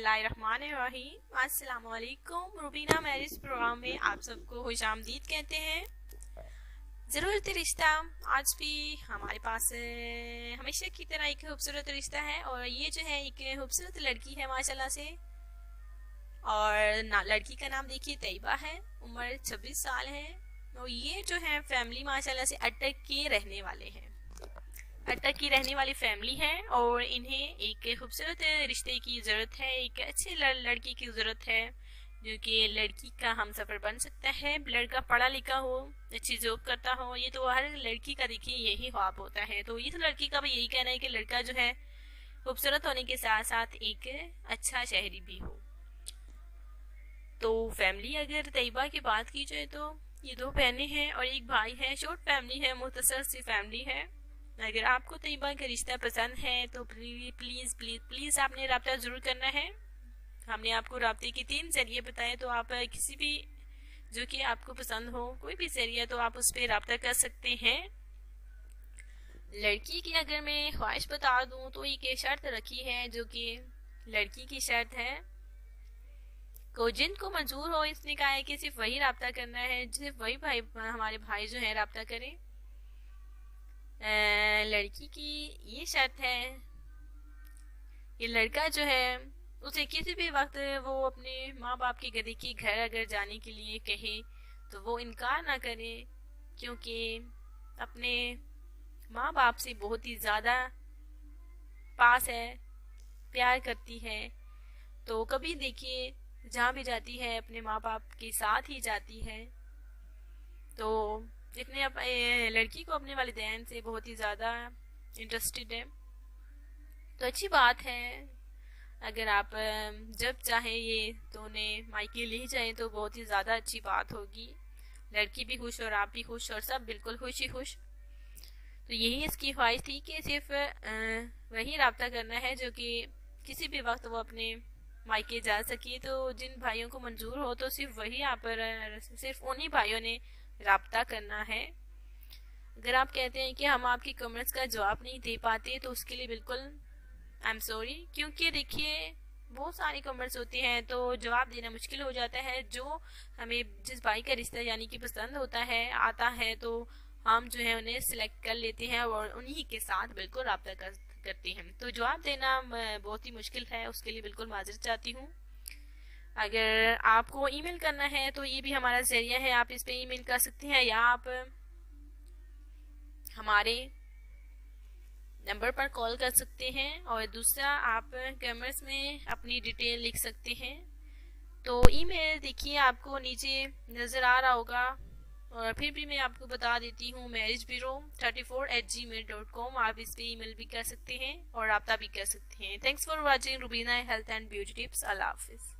बिस्मिल्लाहिर्रहमानिर्रहीम। अस्सलाम वालेकुम। रुबीना मैरिज प्रोग्राम में आप सबको खुशामदीद कहते हैं। ज़रूरत रिश्ता आज भी हमारे पास हमेशा की तरह एक खूबसूरत रिश्ता है और ये जो है एक खूबसूरत लड़की है माशाल्लाह से। और लड़की का नाम देखिए तैयबा है, उम्र 26 साल है और ये जो है फैमिली माशाल्लाह से अटक के रहने वाले हैं। अटक की रहने वाली फैमिली है और इन्हें एक खूबसूरत रिश्ते की ज़रूरत है, एक अच्छे लड़की की ज़रूरत है जो कि लड़की का हम सफ़र बन सकता है। लड़का पढ़ा लिखा हो, अच्छी जॉब करता हो, ये तो हर लड़की का देखिए यही ख्वाब होता है। तो ये तो लड़की का भी यही कहना है कि लड़का जो है खूबसूरत होने के साथ साथ एक अच्छा शहरी भी हो। तो फैमिली अगर तैयबा की बात की जाए तो ये 2 बहनें हैं और एक भाई है। शॉर्ट फैमिली है, मुख्तसर सी फैमिली है। अगर आपको तैयबा का रिश्ता पसंद है तो प्लीज़ प्लीज़ प्लीज़ प्लीज़ आपने रब्ता ज़रूर करना है। हमने आपको रब्ते के 3 जरिए बताए, तो आप किसी भी जो कि आपको पसंद हो कोई भी जरिया तो आप उस पर रब्ता कर सकते हैं। लड़की की अगर मैं ख्वाहिश बता दूं तो एक शर्त रखी है जो कि लड़की की शर्त है को जिनको मंजूर हो, इसने कहा है कि सिर्फ वही रब्ता करना है, सिर्फ वही भाई हमारे भाई जो है रब्ता करें। लड़की की ये शर्त है कि लड़का जो है उसे किसी भी वक्त वो अपने माँ बाप के गले के घर अगर जाने के लिए कहे तो वो इनकार ना करे, क्योंकि अपने माँ बाप से बहुत ही ज़्यादा पास है, प्यार करती है। तो कभी देखिए जहाँ भी जाती है अपने माँ बाप के साथ ही जाती है। तो इतने लड़की को अपने वालिदैन से बहुत ही ज़्यादा इंटरेस्टेड है, तो अच्छी बात है। अगर आप जब चाहे ये दोनों मायके ले जाएं तो बहुत ही ज़्यादा अच्छी बात होगी। लड़की भी खुश और आप भी खुश और सब बिल्कुल खुश ही खुश। तो यही इसकी ख्वाहिश थी कि सिर्फ वही रब्ता करना है जो कि किसी भी वक्त वो अपने मायके जा सके। तो जिन भाइयों को मंजूर हो तो सिर्फ वही आप सिर्फ उन्हीं भाइयों ने रब्ता करना है। अगर आप कहते हैं कि हम आपकी कमेंट्स का जवाब नहीं दे पाते तो उसके लिए बिल्कुल आई एम सॉरी, क्योंकि देखिए बहुत सारी कमेंट्स होती हैं तो जवाब देना मुश्किल हो जाता है। जो हमें जिस भाई का रिश्ता यानी कि पसंद होता है आता है तो हम जो है उन्हें सिलेक्ट कर लेते हैं और उन्हीं के साथ बिल्कुल रब्ता करते हैं। तो जवाब देना बहुत ही मुश्किल है, उसके लिए बिल्कुल माजरत चाहती हूँ। अगर आपको ईमेल करना है तो ये भी हमारा जरिया है, आप इस पे ईमेल कर सकते हैं या आप हमारे नंबर पर कॉल कर सकते हैं। और दूसरा आप कमेंट्स में अपनी डिटेल लिख सकते हैं। तो ईमेल देखिए आपको नीचे नज़र आ रहा होगा और फिर भी मैं आपको बता देती हूँ, marriagebureau34@gmail.com। आप इस पे ईमेल भी कर सकते हैं और रब्ता भी कर सकते हैं। Thanks for watching Rubina health and beauty tips. अल्लाह हाफिज़।